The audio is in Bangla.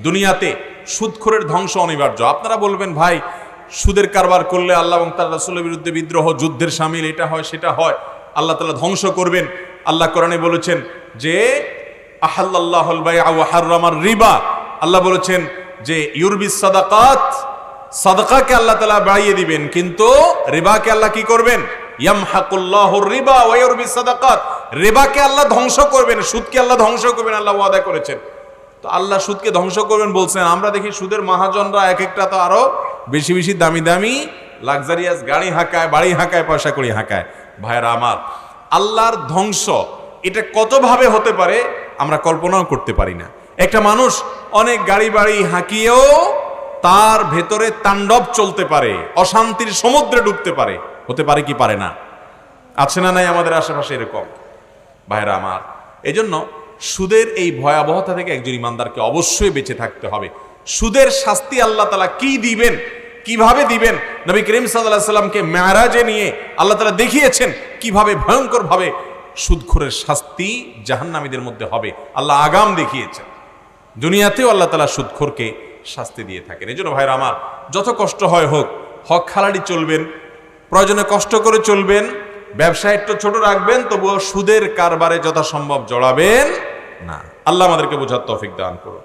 দুনিয়াতে সুদখোরের ধ্বংস অনিবার্য। আপনারা বলবেন ভাই সুদের কারবার করলে আল্লাহ এবং তার রাসূলের বিরুদ্ধে বিদ্রোহ, যুদ্ধের শামিল, এটা হয় সেটা হয়, আল্লাহ তাআলা ধ্বংস করবেন। আল্লাহ কোরআনে বলেছেন যে আহাল্লাল্লাহুল বাইআ ওয়া হাররামার রিবা, আল্লাহ বলেছেন যে ইউরবিস সাদাকাত, সাদাকাকে আল্লাহ তাআলা বাড়িয়ে দিবেন, কিন্তু রিবাকে আল্লাহ কি করবেন? ইয়ামহাকুল্লাহুর রিবা ওয়া ইউরবিস সাদাকাত, রিবাকে আল্লাহ ধ্বংস করবেন, সুদকে আল্লাহ ধ্বংস করবেন, আল্লাহ ওয়াদা করেছেন। তো আল্লাহ সুদকে ধ্বংস করবেন বলছেন, আমরা দেখি সুদের মহাজনরা এক একটা তো আরো বেশি বেশি দামি দামি লাক্সারিয়াস গাড়ি হাঁকায়, বাড়ি হাঁকায়, পয়সা করি হাঁকায়। ভাইরা আমার, আল্লাহর ধ্বংস এটা কতভাবে হতে পারে আমরা কল্পনাও করতে পারি না। একটা মানুষ অনেক গাড়ি বাড়ি হাঁকিয়েও তার ভেতরে তাণ্ডব চলতে পারে, অশান্তির সমুদ্রে ডুবতে পারে। হতে পারে কি পারে না? আছে না নাই আমাদের আশেপাশে এরকম? ভাইরা আমার, এজন্য সুদের এই ভয়াবহতা থেকে একজন ইমানদারকে অবশ্যই বেঁচে থাকতে হবে। সুদের শাস্তি আল্লাহ তাআলা কি দিবেন, কিভাবে দিবেন, নবী করিম সাল্লাল্লাহু আলাইহি সাল্লামকে মেরাজে নিয়ে আল্লাহ তাআলা দেখিয়েছেন কিভাবে ভয়ঙ্কর ভাবে সুদখোরের শাস্তি জাহান্নামীদের মধ্যে হবে। আল্লাহ আগাম দেখিয়েছেন। দুনিয়াতেও আল্লাহ তাআলা সুদখোরকে শাস্তি দিয়ে থাকেন। এজন্য ভাইরা আমার, যত কষ্ট হয় হোক, হক হালালি চলবেন, প্রয়োজনে কষ্ট করে চলবেন, ব্যবসা একটু ছোট রাখবেন, তবুও সুদের কারবারে যথাসম্ভব জড়াবেন না। আল্লাহ আমাদেরকে বোঝার তৌফিক দান করুন।